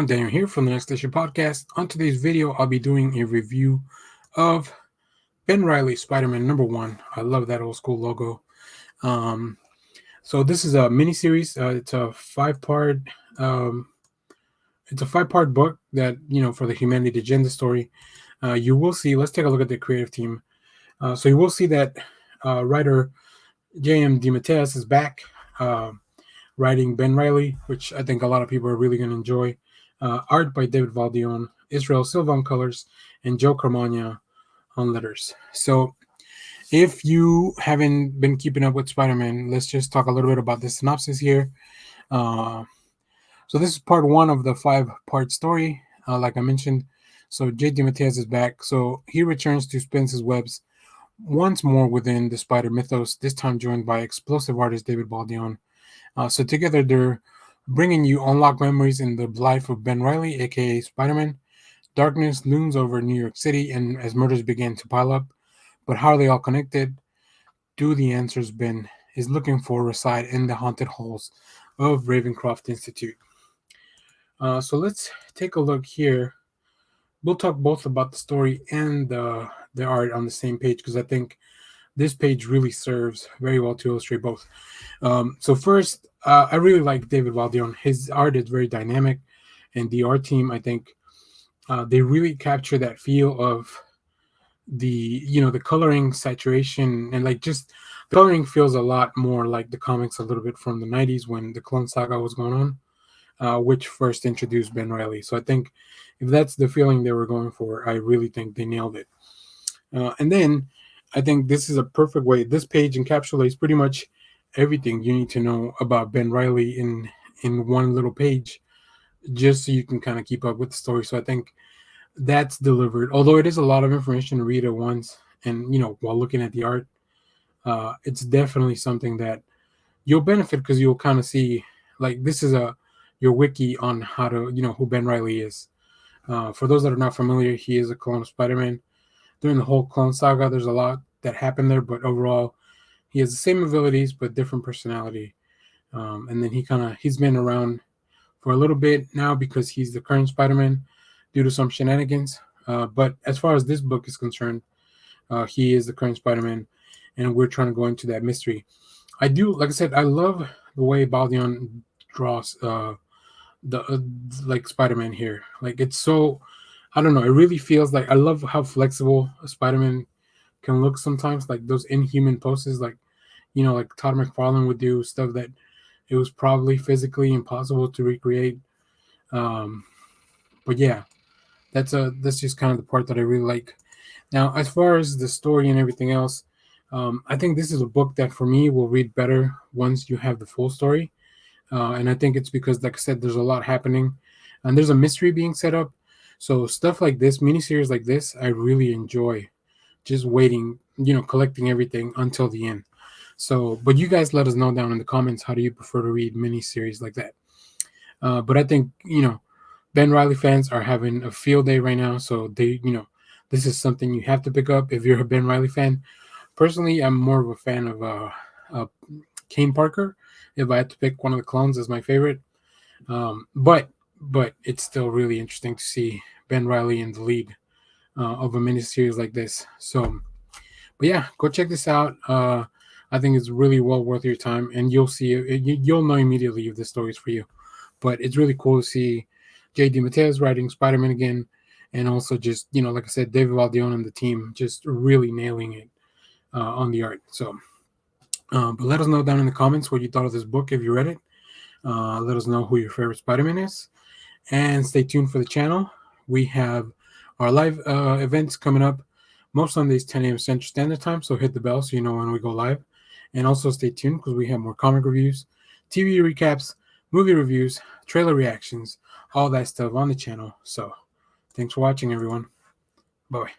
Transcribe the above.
Daniel here from the Next Issue Podcast. On today's video, I'll be doing a review of Ben Reilly Spider-Man #1. I love that old school logo. So this is a mini series. It's a five-part. It's a five-part book that for the Humanity Agenda story. You will see. Let's take a look at the creative team. So you will see that writer J.M. Dematteis is back. Writing Ben Reilly, which I think a lot of people are really going to enjoy. Art by David Baldeon, Silve on colors, and Joe Carmagna on letters. So if you haven't been keeping up with Spider-Man, let's just talk a little bit about the synopsis here. So this is part one of the five-part story, like I mentioned. So J. Dematteis is back. So he returns to spin his webs once more within the Spider mythos, this time joined by explosive artist David Baldeon. So together they're bringing you unlocked memories in the life of Ben Reilly, aka Spider-Man. Darkness looms over New York City, and as murders begin to pile up, but how are they all connected? Do the answers Ben is looking for reside in the haunted halls of Ravencroft Institute? So let's take a look here. We'll talk both about the story and the art on the same page because I think this page really serves very well to illustrate both. So first, I really like David Baldeon. His art is very dynamic, and the art team, I think, they really capture that feel of the coloring, saturation, and like just the coloring feels a lot more like the comics a little bit from the 90s when the Clone Saga was going on, which first introduced Ben Reilly. So I think if that's the feeling they were going for, I really think they nailed it. And then I think this is a perfect way. This page encapsulates pretty much everything you need to know about Ben Reilly in one little page, just so you can kind of keep up with the story. So I think that's delivered. Although it is a lot of information to read at once, and while looking at the art, it's definitely something that you'll benefit because you'll kind of see like this is your wiki on how to who Ben Reilly is. For those that are not familiar, he is a clone of Spider-Man. During the whole Clone Saga, there's a lot that happened there, but overall, he has the same abilities but different personality. And then he's been around for a little bit now because he's the current Spider-Man due to some shenanigans. But as far as this book is concerned, he is the current Spider-Man, and we're trying to go into that mystery. Like I said, I love the way Baldeon draws like Spider-Man here. Like it's so. I don't know. It really feels like I love how flexible a Spider-Man can look sometimes, like those inhuman poses, like like Todd McFarlane would do stuff that it was probably physically impossible to recreate. But yeah, that's just kind of the part that I really like. Now, as far as the story and everything else, I think this is a book that for me will read better once you have the full story, and I think it's because, like I said, there's a lot happening, and there's a mystery being set up. So stuff like this, miniseries like this, I really enjoy just waiting, collecting everything until the end. So, but you guys let us know down in the comments, how do you prefer to read miniseries like that? But I think, Ben Reilly fans are having a field day right now. So this is something you have to pick up if you're a Ben Reilly fan. Personally, I'm more of a fan of Kane Parker. If I had to pick one of the clones as my favorite. But it's still really interesting to see Ben Reilly in the lead of a miniseries like this. So, but yeah, go check this out. I think it's really well worth your time, and you'll see you'll know immediately if this story is for you. But it's really cool to see J. Dematteis writing Spider-Man again, and also just like I said, David Baldeon and the team just really nailing it on the art. So, but let us know down in the comments what you thought of this book if you read it. Let us know who your favorite Spider-Man is. And stay tuned for the channel. We have our live events coming up most Sundays, 10 a.m. Central Standard Time. So hit the bell so you know when we go live. And also stay tuned because we have more comic reviews, TV recaps, movie reviews, trailer reactions, all that stuff on the channel. So thanks for watching, everyone. Bye.